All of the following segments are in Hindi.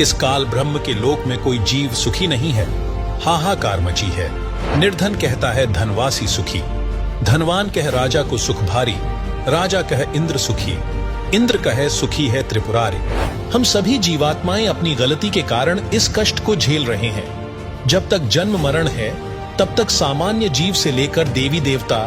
इस काल ब्रह्म के लोक में कोई जीव सुखी नहीं है। हाहाकार मची है। निर्धन कहता है धनवासी सुखी, धनवान कह राजा को सुख भारी, राजा कह इंद्र सुखी, इंद्र कहे सुखी है त्रिपुरारी। हम सभी जीवात्माएं अपनी गलती के कारण इस कष्ट को झेल रहे हैं। जब तक जन्म मरण है तब तक सामान्य जीव से लेकर देवी देवता,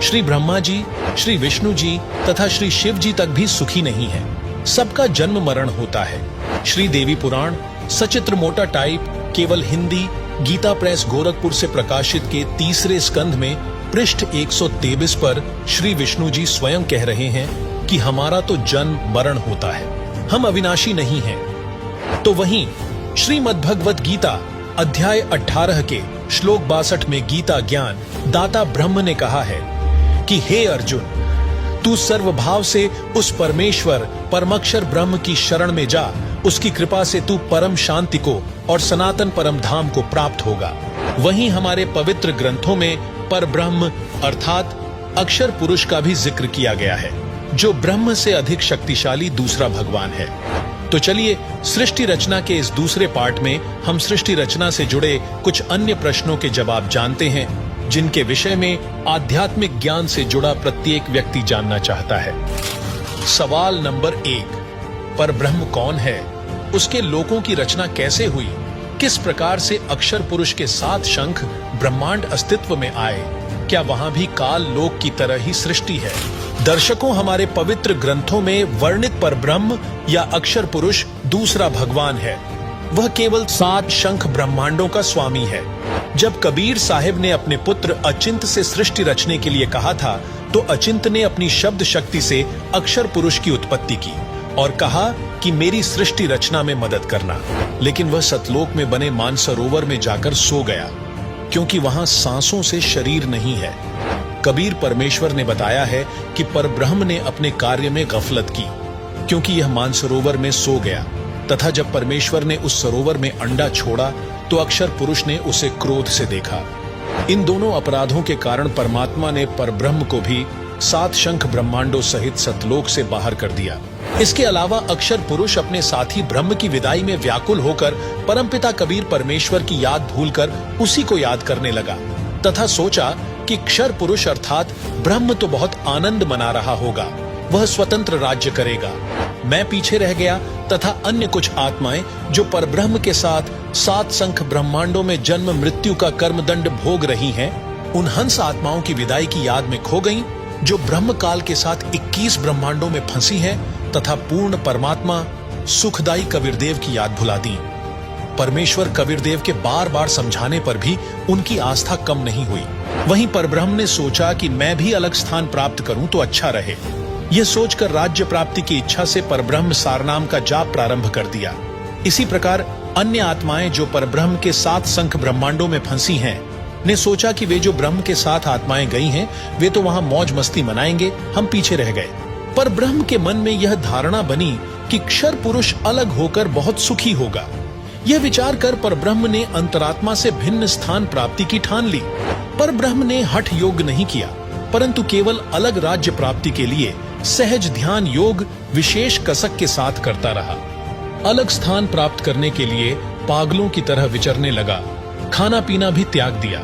श्री ब्रह्मा जी, श्री विष्णु जी तथा श्री शिव जी तक भी सुखी नहीं है। सबका जन्म मरण होता है। श्री देवी पुराण सचित्र मोटा टाइप केवल हिंदी गीता प्रेस गोरखपुर से प्रकाशित के 3रे स्कंध में पृष्ठ 123 पर श्री विष्णु जी स्वयं कह रहे हैं कि हमारा तो जन्म मरण होता है, हम अविनाशी नहीं हैं। तो वहीं श्रीमद् भगवत गीता अध्याय 18 के श्लोक 62 में गीता ज्ञान दाता ब्रह्म ने कहा है कि हे अर्जुन, तू सर्वभाव से उस परमेश्वर परमक्षर ब्रह्म की शरण में जा, उसकी कृपा से तू परम शांति को और सनातन परम धाम को प्राप्त होगा। वहीं हमारे पवित्र ग्रंथों में पर ब्रह्म अर्थात अक्षर पुरुष का भी जिक्र किया गया है, जो ब्रह्म से अधिक शक्तिशाली दूसरा भगवान है। तो चलिए सृष्टि रचना के इस दूसरे पार्ट में हम सृष्टि रचना से जुड़े कुछ अन्य प्रश्नों के जवाब जानते हैं, जिनके विषय में आध्यात्मिक ज्ञान से जुड़ा प्रत्येक व्यक्ति जानना चाहता है। सवाल नंबर 1, पर ब्रह्म कौन है? उसके लोकों की रचना कैसे हुई? किस प्रकार से अक्षर पुरुष के 7 शंख ब्रह्मांड अस्तित्व में आए? क्या वहां भी काल लोक की तरह ही सृष्टि है? दर्शकों, हमारे पवित्र ग्रंथों में वर्णित पर ब्रह्म या अक्षर पुरुष दूसरा भगवान है। वह केवल 7 शंख ब्रह्मांडों का स्वामी है। जब कबीर साहिब ने अपने पुत्र अचिंत से सृष्टि रचने के लिए कहा था, तो अचिंत ने अपनी शब्द शक्ति से अक्षर पुरुष की उत्पत्ति की और कहा कि मेरी सृष्टि रचना में मदद करना। लेकिन वह सतलोक में बने मानसरोवर में जाकर सो गया, क्योंकि वहां सांसों से शरीर नहीं है। कबीर परमेश्वर ने बताया है कि परब्रह्म ने अपने कार्य में गफलत की, क्योंकि यह मानसरोवर में सो गया, तथा जब परमेश्वर ने उस सरोवर में अंडा छोड़ा तो अक्षर पुरुष ने उसे क्रोध से देखा। इन दोनों अपराधों के कारण परमात्मा ने परब्रह्म को भी 7 शंख ब्रह्मांडों सहित सतलोक से बाहर कर दिया। इसके अलावा अक्षर पुरुष अपने साथी ब्रह्म की विदाई में व्याकुल होकर परमपिता कबीर परमेश्वर की याद भूलकर उसी को याद करने लगा, तथा सोचा कि क्षर पुरुष अर्थात ब्रह्म तो बहुत आनंद मना रहा होगा, वह स्वतंत्र राज्य करेगा। मैं पीछे रह गया तथा अन्य कुछ आत्माएं जो परब्रह्म के साथ 7 शंख ब्रह्मांडों में जन्म मृत्यु का कर्मदंड भोग रही हैं, उन हंस आत्माओं की विदाई की याद में खो गईं, जो ब्रह्म काल के साथ 21 ब्रह्मांडों में फंसी हैं, तथा पूर्ण परमात्मा सुखदायी कबीरदेव की याद भुला दी। परमेश्वर कबीरदेव के बार बार समझाने पर भी उनकी आस्था कम नहीं हुई। वहीं परब्रह्म ने सोचा कि मैं भी अलग स्थान प्राप्त करूं तो अच्छा रहे। यह सोचकर राज्य प्राप्ति की इच्छा से परब्रह्म सारनाम का जाप प्रारंभ कर दिया। इसी प्रकार अन्य आत्माएं जो परब्रह्म के 7 शंख ब्रह्मांडों में फंसी हैं, ने सोचा कि वे जो ब्रह्म के साथ आत्माएं गई हैं, वे तो वहां मौज मस्ती मनाएंगे, हम पीछे रह गए। पर ब्रह्म के मन में यह धारणा बनी कि क्षर पुरुष अलग होकर बहुत सुखी होगा। यह विचार कर परब्रह्म ने अंतरात्मा से भिन्न स्थान प्राप्ति की ठान ली। पर ब्रह्म ने हठ योग नहीं किया, परंतु केवल अलग राज्य प्राप्ति के लिए सहज ध्यान योग विशेष कसक के साथ करता रहा। अलग स्थान प्राप्त करने के लिए पागलों की तरह विचरने लगा, खाना पीना भी त्याग दिया।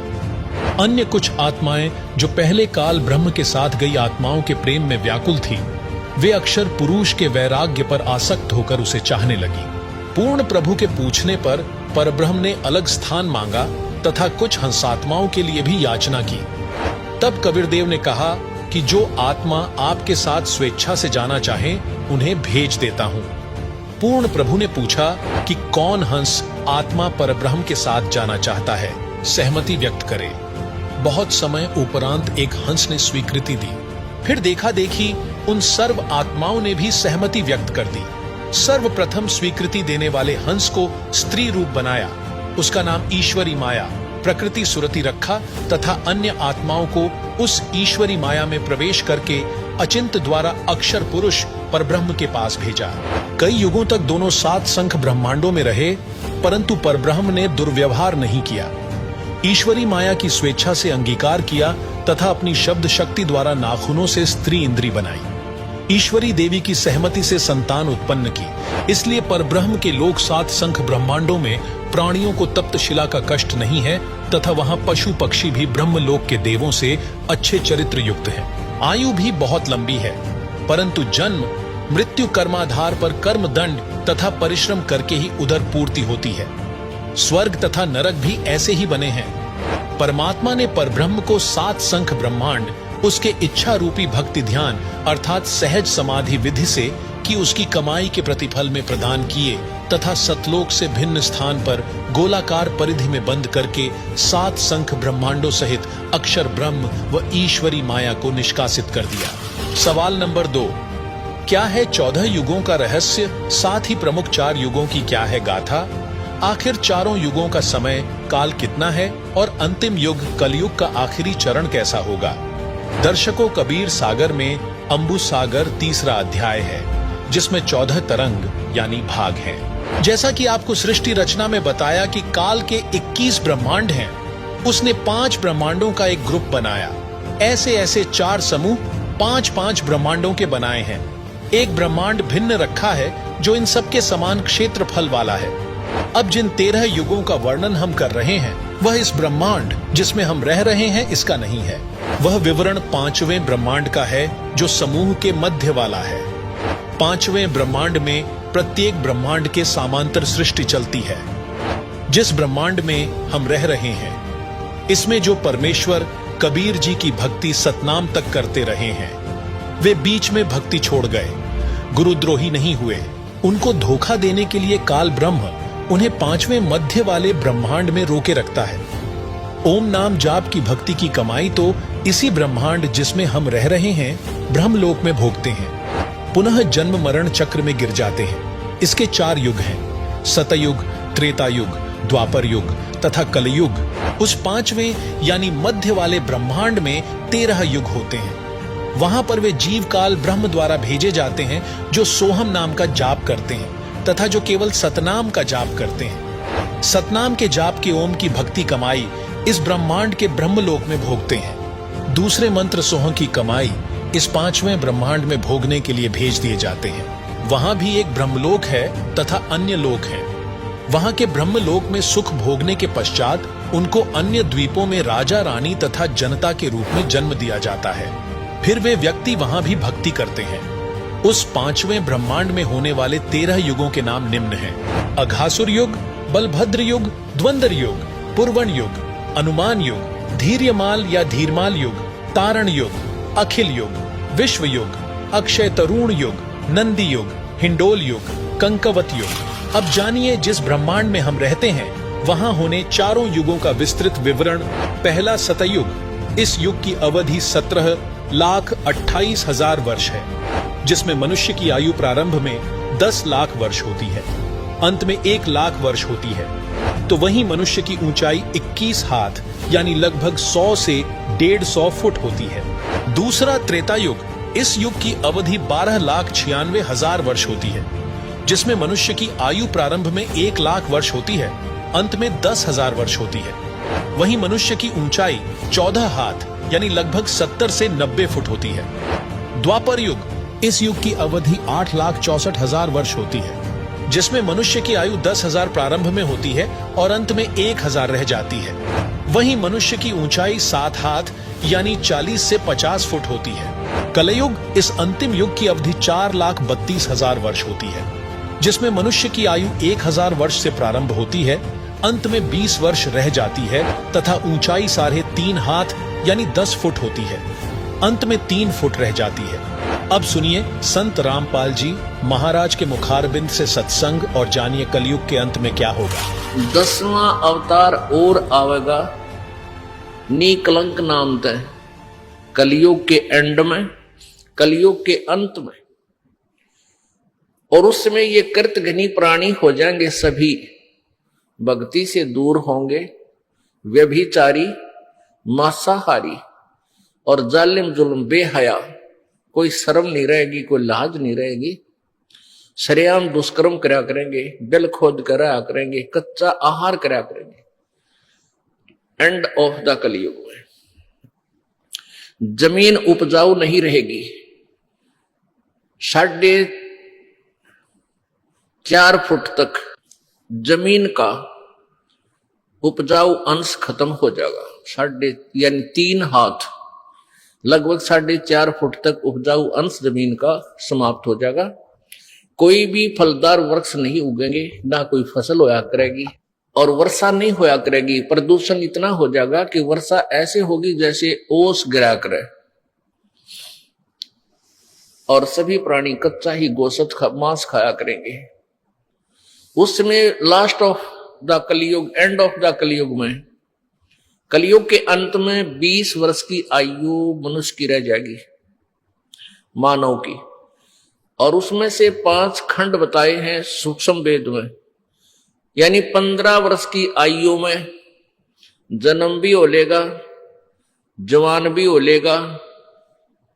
अन्य कुछ आत्माएं जो पहले काल ब्रह्म के साथ गई आत्माओं के प्रेम में व्याकुल थी, वे अक्षर पुरुष के वैराग्य पर आसक्त होकर उसे चाहने लगी। पूर्ण प्रभु के पूछने पर परब्रह्म ने अलग स्थान मांगा तथा कुछ हंसात्माओं के लिए भी याचना की। तब कबीरदेव ने कहा कि जो आत्मा आपके साथ स्वेच्छा से जाना चाहे, उन्हें भेज देता हूं। पूर्ण प्रभु ने पूछा कि कौन हंस आत्मा परब्रह्म के साथ जाना चाहता है, सहमति व्यक्त करे। बहुत समय उपरांत एक हंस ने स्वीकृति दी। फिर देखा देखी उन सर्व आत्माओं ने भी सहमति व्यक्त कर दी। सर्वप्रथम स्वीकृति देने वाले हंस को स्त्री रूप बनाया, उसका नाम ईश्वरी माया प्रकृति सुरति रखा तथा अन्य आत्माओं को उस ईश्वरी माया में प्रवेश करके अचिंत द्वारा अक्षर पुरुष परब्रह्म के पास भेजा। कई युगों तक दोनों 7 शंख ब्रह्मांडों में रहे, परंतु परब्रह्म ने दुर्व्यवहार नहीं किया। ईश्वरी माया की स्वेच्छा से अंगीकार किया तथा अपनी शब्द शक्ति द्वारा नाखूनों से स्त्री इंद्री बनाई। ईश्वरी देवी की सहमति से संतान उत्पन्न की। इसलिए परब्रह्म के लोक 7 संख ब्रह्मांडों में प्राणियों को तप्त शिला का कष्ट नहीं है तथा वहां पशु पक्षी भी ब्रह्मलोक के देवों से अच्छे चरित्र युक्त हैं। आयु भी बहुत लंबी है, परंतु जन्म मृत्यु कर्माधार पर कर्म दंड तथा परिश्रम करके ही उधर पूर्ति होती है। स्वर्ग तथा नरक भी ऐसे ही बने हैं। परमात्मा ने परब्रह्म को 7 संख ब्रह्मांड उसके इच्छा रूपी भक्ति ध्यान अर्थात सहज समाधि विधि से कि उसकी कमाई के प्रतिफल में प्रदान किए तथा सतलोक से भिन्न स्थान पर गोलाकार परिधि में बंद करके 7 संख ब्रह्मांडों सहित अक्षर ब्रह्म व ईश्वरी माया को निष्कासित कर दिया। सवाल नंबर 2, क्या है 14 युगों का रहस्य, साथ ही प्रमुख 4 युगों की क्या है गाथा? आखिर चारों युगों का समय काल कितना है और अंतिम युग कलयुग का आखिरी चरण कैसा होगा? दर्शकों, कबीर सागर में अंबु सागर 3रा अध्याय है, जिसमें 14 तरंग यानी भाग हैं। जैसा कि आपको सृष्टि रचना में बताया कि काल के 21 ब्रह्मांड हैं, उसने 5 ब्रह्मांडों का एक ग्रुप बनाया। ऐसे ऐसे 4 समूह 5-5 ब्रह्मांडों के बनाए हैं। एक ब्रह्मांड भिन्न रखा है जो इन सबके समान क्षेत्रफल वाला है। अब जिन 13 युगों का वर्णन हम कर रहे हैं वह इस ब्रह्मांड जिसमें हम रह रहे हैं इसका नहीं है। वह विवरण 5वें ब्रह्मांड का है जो समूह के मध्य वाला है। 5वें ब्रह्मांड में प्रत्येक ब्रह्मांड के समांतर सृष्टि चलती है। जिस ब्रह्मांड में हम रह रहे हैं इसमें जो परमेश्वर कबीर जी की भक्ति सतनाम तक करते रहे हैं, वे बीच में भक्ति छोड़ गए, गुरुद्रोही नहीं हुए। उनको धोखा देने के लिए काल ब्रह्म उन्हें 5वें मध्य वाले ब्रह्मांड में रोके रखता है। ओम नाम जाप की भक्ति की कमाई तो इसी ब्रह्मांड जिसमें हम रह रहे हैं ब्रह्मलोक में भोगते हैं। पुनः जन्म मरण चक्र में गिर जाते हैं। इसके 4 युग हैं, सतयुग, त्रेता युग, द्वापर युग तथा कलयुग। उस 5वें यानी मध्य वाले ब्रह्मांड में 13 युग होते हैं। वहां पर वे जीव काल ब्रह्म द्वारा भेजे जाते हैं जो सोहम नाम का जाप करते हैं तथा जो केवल सतनाम का जाप करते हैं। सतनाम के जाप के ओम की भक्ति कमाई इस ब्रह्मांड के ब्रह्मलोक में भोगते हैं। दूसरे मंत्र सोह की कमाई इस 5वें ब्रह्मांड में भोगने के लिए भेज दिए जाते हैं। वहां भी एक ब्रह्मलोक है तथा अन्य लोक है। वहां के ब्रह्मलोक में सुख भोगने के पश्चात उनको अन्य द्वीपों में राजा रानी तथा जनता के रूप में जन्म दिया जाता है। फिर वे व्यक्ति वहां भी भक्ति करते हैं। उस 5वें ब्रह्मांड में होने वाले 13 युगों के नाम निम्न हैं: अघासुर युग, बलभद्र युग, द्वंद्व युग, पुरवन युग, अनुमान युग, धीर्यमाल या धीरमाल युग, तारण युग, अखिल युग, विश्व युग, अक्षय तरुण युग, नंदी युग, हिंडोल युग, कंकवत युग। अब जानिए जिस ब्रह्मांड में हम रहते हैं वहां होने चारों युगों का विस्तृत विवरण। पहला सतयुग। इस युग की अवधि 17,28,000 वर्ष है, जिसमें मनुष्य की आयु प्रारंभ में 10 लाख वर्ष होती है, अंत में 1 लाख वर्ष होती है। तो वहीं मनुष्य की ऊंचाई 21 हाथ यानी लगभग 100 से 150 फुट होती है। दूसरा त्रेता युग। इस युग की अवधि 12,96,000 वर्ष होती है, जिसमें मनुष्य की आयु प्रारंभ में 1 लाख वर्ष होती है, अंत में 10,000 वर्ष होती है। वहीं मनुष्य की ऊंचाई 14 हाथ यानी लगभग 70 से 90 फुट होती है। द्वापर युग। इस युग की अवधि 8,64,000 वर्ष होती है, जिसमें मनुष्य की आयु 10,000 प्रारंभ में होती है और अंत में 1,000 रह जाती है। वहीं मनुष्य की ऊंचाई 7 हाथ यानी 40 से 50 फुट होती है। कलयुग। इस अंतिम युग की अवधि 4,32,000 वर्ष होती है, जिसमें मनुष्य की आयु 1,000 वर्ष से प्रारंभ होती है, अंत में 20 वर्ष रह जाती है तथा ऊंचाई 3.5 हाथ यानी 10 फुट होती है, अंत में 3 फुट रह जाती है। अब सुनिए संत रामपाल जी महाराज के मुखारबिंद से सत्संग और जानिए कलयुग के अंत में क्या होगा। 10वां अवतार और आवेगा निकलंक नाम तय, कलयुग के एंड में, कलयुग के अंत में। और उस समय ये कृतघ्नी प्राणी हो जाएंगे, सभी भक्ति से दूर होंगे, व्यभिचारी, मांसाहारी और जालिम जुल्म बेहया। कोई शर्म नहीं रहेगी, कोई लाज नहीं रहेगी। सरेआम दुष्कर्म करा करेंगे, बिल खोद करा करेंगे, कच्चा आहार करा करेंगे। एंड ऑफ द कलयुग में। जमीन उपजाऊ नहीं रहेगी, 4.5 फुट तक जमीन का उपजाऊ अंश खत्म हो जाएगा। यानी 3 हाथ, लगभग 4.5 फुट तक उपजाऊ अंश जमीन का समाप्त हो जाएगा। कोई भी फलदार वृक्ष नहीं उगेंगे, ना कोई फसल होया करेगी, और वर्षा नहीं होया करेगी। प्रदूषण इतना हो जाएगा कि वर्षा ऐसे होगी जैसे ओस गिरा करे, और सभी प्राणी कच्चा ही गोश्त मांस खाया करेंगे। उस समय लास्ट ऑफ द कलयुग, एंड ऑफ द कलयुग में, कलयुग के अंत में 20 वर्ष की आयु मनुष्य की रह जाएगी, मानव की। और उसमें से 5 खंड बताए हैं सूक्ष्म वेद में, यानी 15 वर्ष की आयु में जन्म भी हो लेगा, जवान भी हो लेगा,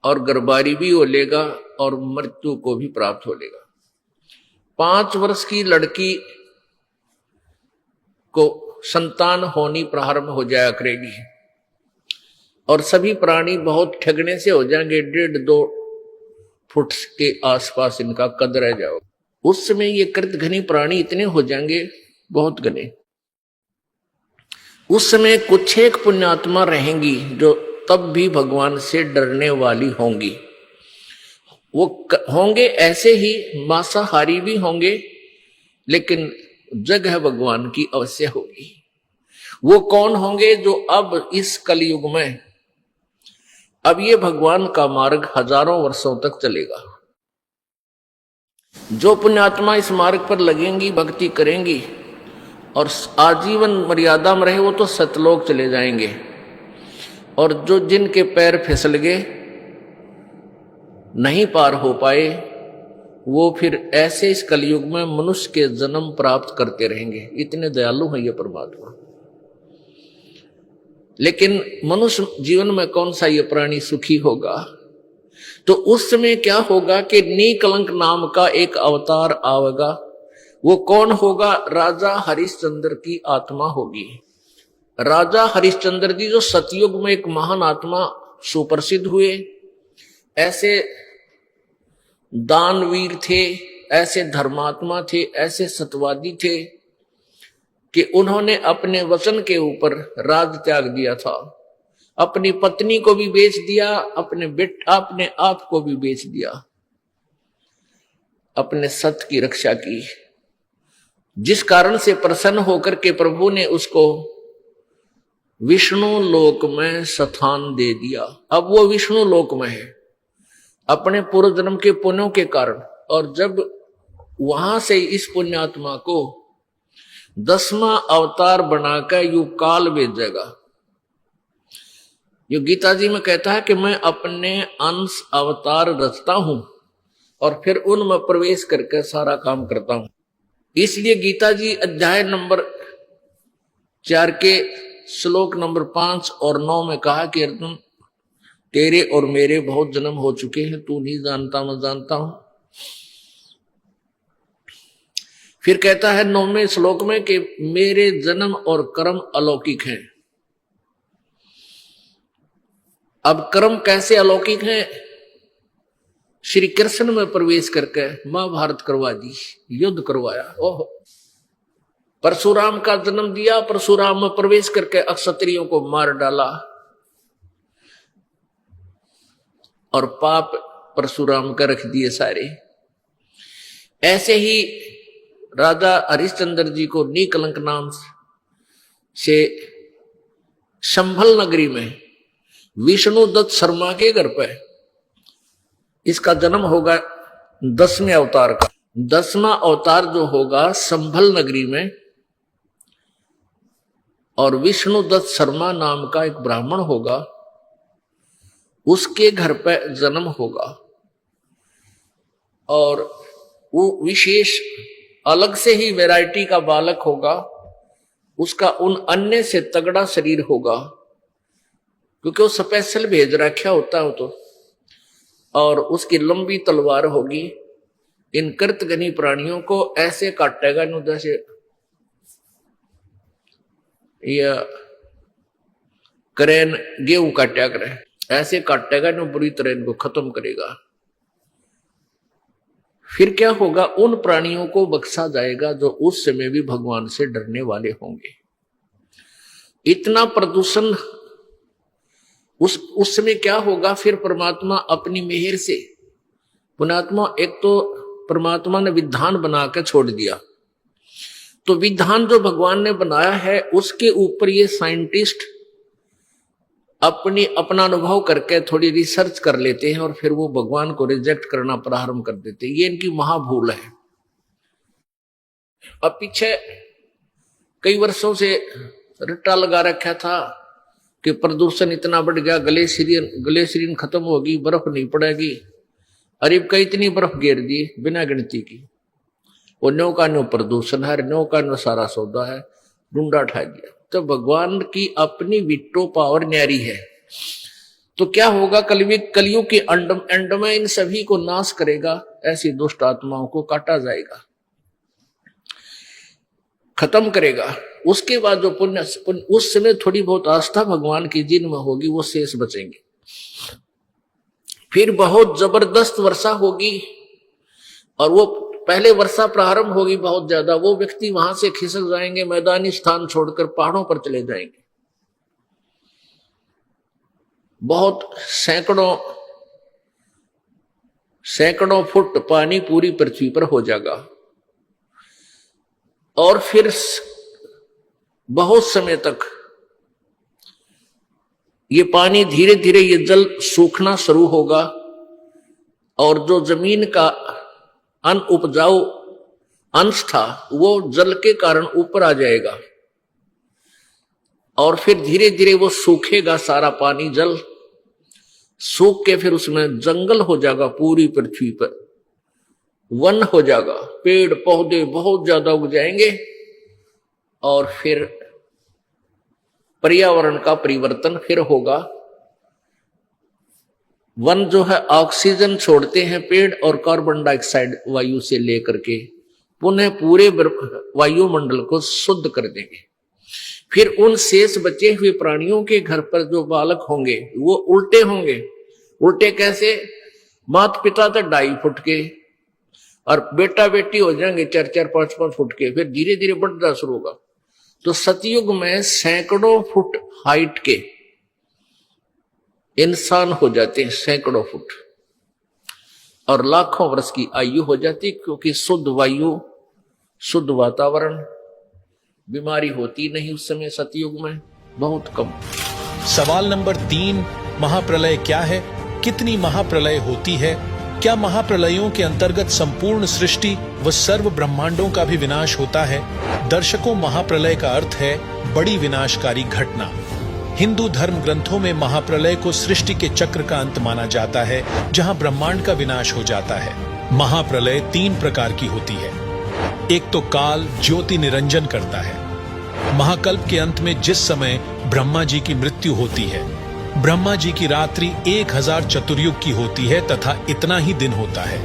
और गर्भारी भी हो लेगा, और मृत्यु को भी प्राप्त हो लेगा। 5 वर्ष की लड़की को संतान होनी प्रारंभ हो जाया करेगी, और सभी प्राणी बहुत ठगने से हो जाएंगे। 1.5-2 फुट के आसपास इनका कद रह जाओ। उस समय ये कृत घनी प्राणी इतने हो जाएंगे, बहुत घने। उस समय कुछ एक पुण्यात्मा रहेंगी जो तब भी भगवान से डरने वाली होंगी। वो होंगे ऐसे ही मांसाहारी भी होंगे, लेकिन जगह भगवान की अवश्य होगी। वो कौन होंगे? जो अब इस कलयुग में, अब ये भगवान का मार्ग हजारों वर्षों तक चलेगा। जो पुण्यात्मा इस मार्ग पर लगेंगी, भक्ति करेंगी और आजीवन मर्यादा में रहे, वो तो सतलोक चले जाएंगे। और जो जिनके पैर फिसल गए, नहीं पार हो पाए, वो फिर ऐसे इस कलयुग में मनुष्य के जन्म प्राप्त करते रहेंगे। इतने दयालु हैं ये परमात्मा। लेकिन मनुष्य जीवन में कौन सा ये प्राणी सुखी होगा? तो उस समय क्या होगा कि निकलंक नाम का एक अवतार आवेगा। वो कौन होगा? राजा हरिश्चंद्र की आत्मा होगी। राजा हरिश्चंद्र जी जो सतयुग में एक महान आत्मा सुप्रसिद्ध हुए, ऐसे दानवीर थे, ऐसे धर्मात्मा थे, ऐसे सत्यवादी थे कि उन्होंने अपने वचन के ऊपर राज त्याग दिया था। अपनी पत्नी को भी बेच दिया, अपने आप को भी बेच दिया, अपने सत्य की रक्षा की। जिस कारण से प्रसन्न होकर के प्रभु ने उसको विष्णु लोक में स्थान दे दिया। अब वो विष्णु लोक में है अपने पूर्व जन्म के पुण्यों के कारण। और जब वहां से इस पुण्यात्मा को 10वां अवतार बनाकर युग काल भेजेगा। जो गीता जी में कहता है कि मैं अपने अंश अवतार रचता हूं और फिर उनमें प्रवेश करके सारा काम करता हूं। इसलिए गीता जी अध्याय नंबर 4 के श्लोक नंबर 5 और 9 में कहा कि अर्जुन, तेरे और मेरे बहुत जन्म हो चुके हैं, तू नहीं जानता, मैं जानता हूं। फिर कहता है 9वें श्लोक में कि मेरे जन्म और कर्म अलौकिक हैं। अब कर्म कैसे अलौकिक हैं? श्री कृष्ण में प्रवेश करके महाभारत करवा दी, युद्ध करवाया। ओह, परशुराम का जन्म दिया, परशुराम में प्रवेश करके अक्षत्रियों को मार डाला और पाप परशुराम का रख दिए सारे। ऐसे ही राजा हरिश्चंद्र जी को निकलंक नाम से संभल नगरी में विष्णु दत्त शर्मा के घर पर इसका जन्म होगा 10वें अवतार का। 10वां अवतार जो होगा संभल नगरी में, और विष्णु दत्त शर्मा नाम का एक ब्राह्मण होगा, उसके घर पर जन्म होगा। और वो विशेष अलग से ही वैरायटी का बालक होगा। उसका उन अन्य से तगड़ा शरीर होगा, क्योंकि वो स्पेशल भेज रखा होता है तो। और उसकी लंबी तलवार होगी। इन कृतघ्नी प्राणियों को ऐसे काटेगा नु जैसे या करेन गेहूं काटा करे, ऐसे काटेगा नु बुरी तरह इनको खत्म करेगा। फिर क्या होगा, उन प्राणियों को बख्शा जाएगा जो उस समय भी भगवान से डरने वाले होंगे। इतना प्रदूषण उस समय क्या होगा, फिर परमात्मा अपनी मेहर से, पुण्यात्मा, एक तो परमात्मा ने विधान बना के छोड़ दिया, तो विधान जो भगवान ने बनाया है उसके ऊपर ये साइंटिस्ट अपना अनुभव करके थोड़ी रिसर्च कर लेते हैं और फिर वो भगवान को रिजेक्ट करना प्रारंभ कर देते हैं। ये इनकी महाभूल है। अब पीछे कई वर्षों से रट्टा लगा रखा था कि प्रदूषण इतना बढ़ गया, ग्लेशियन खत्म होगी, बर्फ नहीं पड़ेगी। अरे कई इतनी बर्फ गिर दी बिना गिनती की, वो नो का नो प्रदूषण है, नो का नो सारा सौदा है, डूंडा उठा दिया। तो भगवान की अपनी विट्टो पावर न्यारी है। तो क्या होगा, कलयुग के एंड में इन सभी को नाश करेगा, ऐसी दुष्ट आत्माओं को काटा जाएगा, खत्म करेगा। उसके बाद जो पुण्य उस समय थोड़ी बहुत आस्था भगवान की जिनमें होगी वो शेष बचेंगे। फिर बहुत जबरदस्त वर्षा होगी और वो पहले वर्षा प्रारंभ होगी बहुत ज्यादा, वो व्यक्ति वहां से खिसक जाएंगे, मैदानी स्थान छोड़कर पहाड़ों पर चले जाएंगे। बहुत सैकड़ों फुट पानी पूरी पृथ्वी पर हो जाएगा और फिर बहुत समय तक ये पानी धीरे धीरे ये जल सूखना शुरू होगा और जो जमीन का अनउपजाऊ अंश था वो जल के कारण ऊपर आ जाएगा और फिर धीरे धीरे वो सूखेगा, सारा पानी जल सूख के फिर उसमें जंगल हो जाएगा, पूरी पृथ्वी पर वन हो जाएगा, पेड़ पौधे बहुत ज्यादा उग जाएंगे और फिर पर्यावरण का परिवर्तन फिर होगा। वन जो है ऑक्सीजन छोड़ते हैं पेड़ और कार्बन डाइऑक्साइड वायु से लेकर के पुनः पूरे वायुमंडल को शुद्ध कर देंगे। फिर उन शेष बचे हुए प्राणियों के घर पर जो बालक होंगे वो उल्टे होंगे। उल्टे कैसे? माता पिता तो 2.5 फुट के और बेटा बेटी हो जाएंगे 4-4, 5-5 फुट के, फिर धीरे धीरे बढ़ना शुरू होगा। तो सतयुग में सैकड़ों फुट हाइट के इंसान हो जाते हैं, सैकड़ों फुट, और लाखों वर्ष की आयु हो जाती, क्योंकि शुद्ध वायु, शुद्ध वातावरण, बीमारी होती नहीं उस समय सतयुग में, बहुत कम। सवाल नंबर 3, महाप्रलय क्या है? कितनी महाप्रलय होती है? क्या महाप्रलयों के अंतर्गत संपूर्ण सृष्टि व सर्व ब्रह्मांडों का भी विनाश होता है? दर्शकों, महाप्रलय का अर्थ है बड़ी विनाशकारी घटना। हिंदू धर्म ग्रंथों में महाप्रलय को सृष्टि के चक्र का अंत माना जाता है, जहां ब्रह्मांड का विनाश हो जाता है। महाप्रलय 3 प्रकार की होती है। एक तो काल ज्योति निरंजन करता है। महाकल्प के अंत में जिस समय ब्रह्मा जी की मृत्यु होती है, ब्रह्मा जी की रात्रि 1000 चतुर्युग की होती है तथा इतना ही दिन होता है।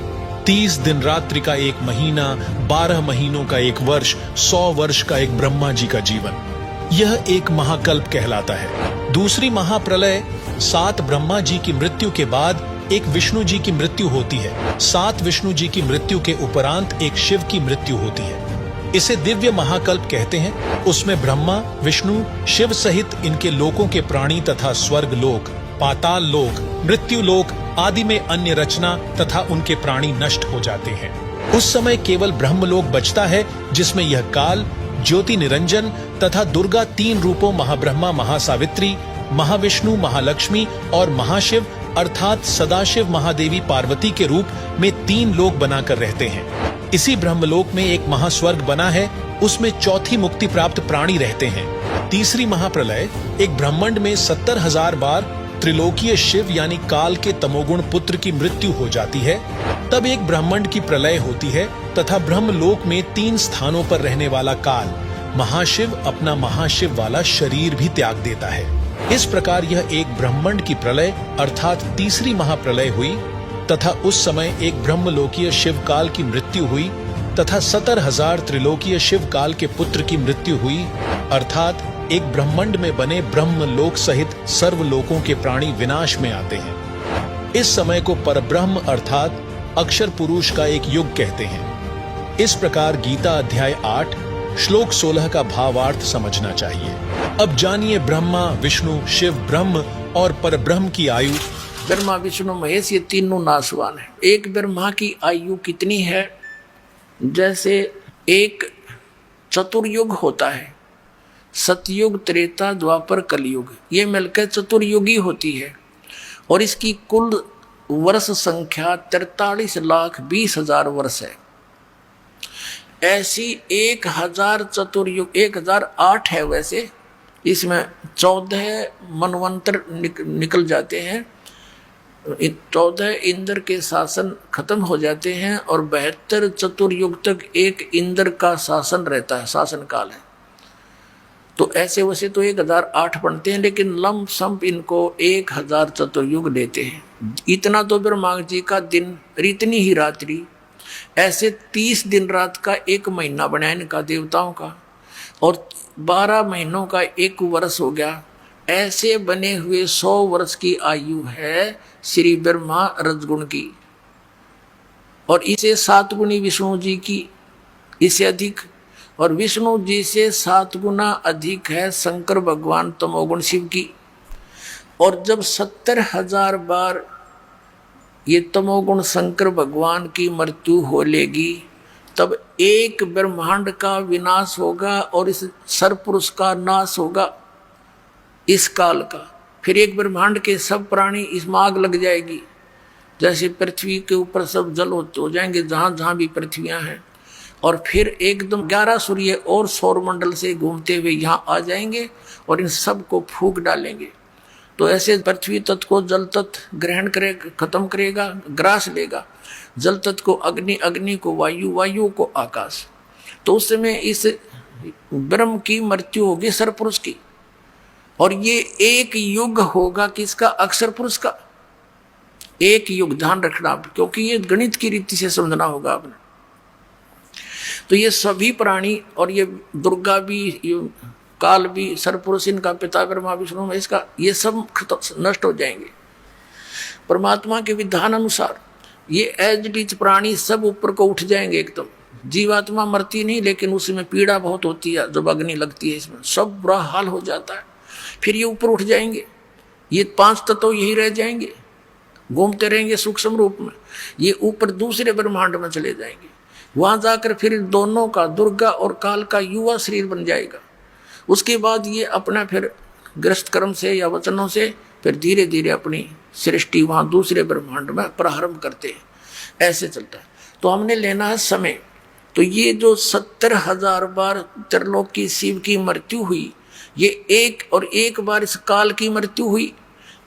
30 दिन रात्रि का 1 महीना, 12 महीनों का 1 वर्ष, 100 वर्ष का एक ब्रह्मा जी का जीवन, यह एक महाकल्प कहलाता है। दूसरी महाप्रलय 7 ब्रह्मा जी की मृत्यु के बाद एक विष्णु जी की मृत्यु होती है। 7 विष्णु जी की मृत्यु के उपरांत एक शिव की मृत्यु होती है। इसे दिव्य महाकल्प कहते हैं। उसमें ब्रह्मा, विष्णु, शिव सहित इनके लोकों के प्राणी तथा स्वर्ग लोक, पाताल लोक, मृत्यु लोक आदि में अन्य रचना तथा उनके प्राणी नष्ट हो जाते हैं। उस समय केवल ब्रह्मलोक बचता है, जिसमें यह काल, ज्योति निरंजन तथा दुर्गा 3 रूपों महाब्रह्मा, महासावित्री, महाविष्णु, महालक्ष्मी और महाशिव अर्थात सदाशिव महादेवी पार्वती के रूप में 3 लोक बनाकर रहते हैं। इसी ब्रह्मलोक में एक महास्वर्ग बना है, उसमें चौथी मुक्ति प्राप्त प्राणी रहते हैं। तीसरी महाप्रलय एक ब्रह्मांड में 70,000 बार त्रिलोकीय शिव यानी काल के तमोगुण पुत्र की मृत्यु हो जाती है। तब एक ब्रह्मांड की प्रलय होती है तथा ब्रह्मलोक में 3 स्थानों पर रहने वाला काल महाशिव अपना महाशिव वाला शरीर भी त्याग देता है। इस प्रकार यह एक ब्रह्मांड की प्रलय अर्थात तीसरी महाप्रलय हुई तथा उस समय एक ब्रह्मलोकीय शिव काल की मृत्यु हुई तथा 70,000 त्रिलोकीय शिव काल के पुत्र की मृत्यु हुई, अर्थात एक ब्रह्मांड में बने ब्रह्मलोक सहित सर्वलोकों के प्राणी विनाश में आते हैं। इस समय को परब्रह्म अर्थात अक्षर पुरुष का एक युग कहते हैं। इस प्रकार गीता अध्याय 8 श्लोक 16 का भावार्थ समझना चाहिए। अब जानिए ब्रह्मा, विष्णु, शिव, ब्रह्म और परब्रह्म की आयु। ब्रह्मा, विष्णु, महेश ये तीनों नासवान है। एक ब्रह्मा की आयु कितनी है? जैसे एक चतुर्युग होता है, सतयुग, त्रेता, द्वापर, कलयुग, ये मिलकर चतुर्युगी होती है और इसकी कुल वर्ष संख्या 43,20,000 वर्ष है। ऐसी 1000 चतुर्युग 1008 है। वैसे इसमें 14 मनवंतर निकल जाते हैं, 14 इंद्र के शासन खत्म हो जाते हैं और 72 चतुर्युग तक एक इंद्र का शासन रहता है, शासन काल है। तो ऐसे वैसे तो 1008 बनते हैं, लेकिन लंब संप इनको 1000 चतुर्युग देते हैं। इतना तो ब्रह्मा जी का दिन, इतनी ही रात्रि। ऐसे 30 दिन रात का एक महीना बनाया इनका देवताओं का, और 12 महीनों का एक वर्ष हो गया। ऐसे बने हुए 100 वर्ष की आयु है श्री ब्रह्मा रजगुण की, और इसे 7 गुणी विष्णु जी की, इससे अधिक, और विष्णु जी से 7 गुना अधिक है शंकर भगवान तमोगुण शिव की। और जब 70,000 बार ये तमोगुण शंकर भगवान की मृत्यु हो लेगी, तब एक ब्रह्मांड का विनाश होगा और इस सरपुरुष का नाश होगा इस काल का। फिर एक ब्रह्मांड के सब प्राणी इसमें आग लग जाएगी, जैसे पृथ्वी के ऊपर सब जल हो जाएंगे जहां जहां भी पृथ्वियां हैं। और फिर एकदम 11 सूर्य और सौरमंडल से घूमते हुए यहाँ आ जाएंगे और इन सब को फूंक डालेंगे। तो ऐसे पृथ्वी तत्व को जल तत्व ग्रहण करेगा, खत्म करेगा, ग्रास लेगा। जल तत्व को अग्नि, अग्नि को वायु, वायु को आकाश। तो उस समय इस ब्रह्म की मृत्यु होगी सरपुरुष की, और ये एक युग होगा किसका? अक्षर पुरुष का। एक युग, ध्यान रखना, क्योंकि ये गणित की रीति से समझना होगा आपने। तो ये सभी प्राणी, और ये दुर्गा भी, ये काल भी, सरपुरुष, इनका पिता ब्रह्मा विष्णु में, इसका ये सब नष्ट हो जाएंगे परमात्मा के विधान अनुसार। ये एज प्राणी सब ऊपर को उठ जाएंगे एकदम। जीवात्मा मरती नहीं, लेकिन उसमें पीड़ा बहुत होती है जब अग्नि लगती है, इसमें सब बुरा हाल हो जाता है। फिर ये ऊपर उठ जाएंगे, ये 5 तत्व यही रह जाएंगे, घूमते रहेंगे सूक्ष्म रूप में। ये ऊपर दूसरे ब्रह्मांड में चले जाएंगे, वहां जाकर फिर दोनों का, दुर्गा और काल का युवा शरीर बन जाएगा। उसके बाद ये अपना फिर ग्रस्त कर्म से या वचनों से फिर धीरे धीरे अपनी सृष्टि वहां दूसरे ब्रह्मांड में प्रारंभ करते हैं। ऐसे चलता है। तो हमने लेना है समय। तो ये जो 70,000 बार त्रिलोक की शिव की मृत्यु हुई, ये एक बार इस काल की मृत्यु हुई।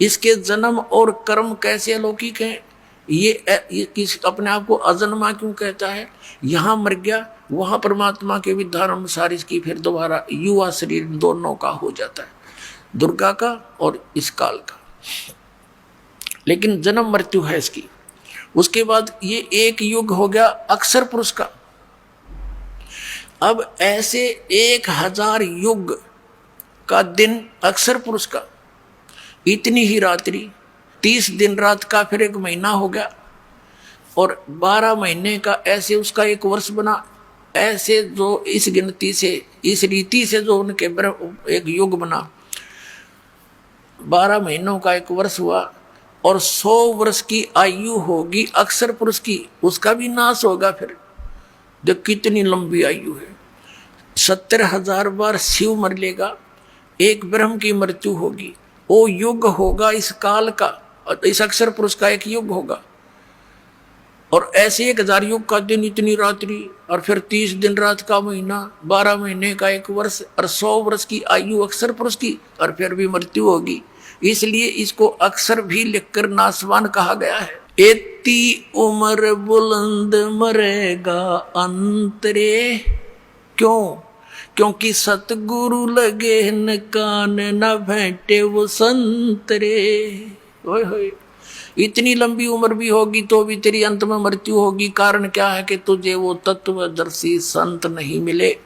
इसके जन्म और कर्म कैसे अलौकिक हैं। ये अपने आप को अजन्मा क्यों कहता है? यहाँ मर गया, वहां परमात्मा के विधान अनुसार इसकी फिर दोबारा युवा शरीर दोनों का हो जाता है, दुर्गा का और इस काल का। लेकिन जन्म मृत्यु है इसकी। उसके बाद ये एक युग हो गया अक्षर पुरुष का। अब ऐसे 1000 युग का दिन अक्षर पुरुष का, इतनी ही रात्रि, 30 दिन रात का फिर एक महीना हो गया, और 12 महीने का ऐसे उसका एक वर्ष बना। ऐसे जो इस गिनती से, इस रीति से जो उनके एक युग बना, 12 महीनों का एक वर्ष हुआ, और 100 वर्ष की आयु होगी अक्षर पुरुष की, उसका भी नाश होगा। फिर देख कितनी लंबी आयु है। 70,000 बार शिव मर लेगा, एक ब्रह्म की मृत्यु होगी, वो युग होगा इस काल का, और इस अक्षर पुरुष का एक युग होगा। और ऐसे 1000 युग का दिन, इतनी रात्रि, और फिर 30 दिन रात का महीना, 12 महीने का एक वर्ष, और 100 वर्ष की आयु अक्षर पुरुष की, और फिर भी मृत्यु होगी। इसलिए इसको अक्षर भी लिखकर नासवान कहा गया है। एती उम्र बुलंद मरेगा अंतरे, क्यों? क्योंकि सतगुरु लगे न कान, न भेंटे वो संतरे। ओए होए, इतनी लंबी उम्र भी होगी तो भी तेरी अंत में मृत्यु होगी। कारण क्या है कि तुझे वो तत्वदर्शी संत नहीं मिले,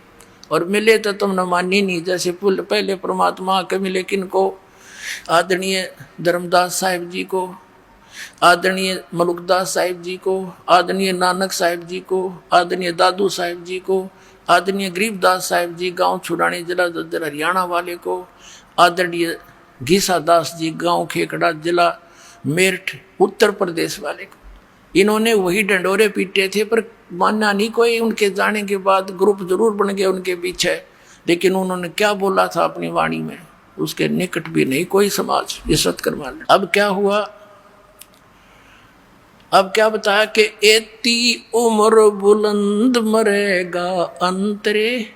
और मिले तो तुमने मानी नहीं। जैसे पहले परमात्मा के मिले किनको? आदरणीय धर्मदास साहिब जी को, आदरणीय मलुकदास साहिब जी को, आदरणीय नानक साहिब जी को, आदरणीय दादू साहिब जी को, आदरणीय गरीबदास साहिब जी गांव छुड़ानी जिला दद्दर हरियाणा वाले को, आदरणीय घीसा दास जी गांव खेकड़ा जिला मेरठ उत्तर प्रदेश वाले को। इन्होंने वही डंडोरे पीटे थे, पर मानना नहीं कोई। उनके जाने के बाद ग्रुप जरूर बन गए उनके पीछे, लेकिन उन्होंने क्या बोला था अपनी वाणी में, उसके निकट भी नहीं कोई समाज इज्जत करवा ले। अब क्या हुआ, अब क्या बताया कि एती उम्र बुलंद मरेगा अंतरे,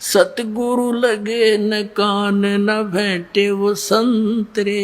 सतगुरु लगे न कान न भेंटे वो संतरे।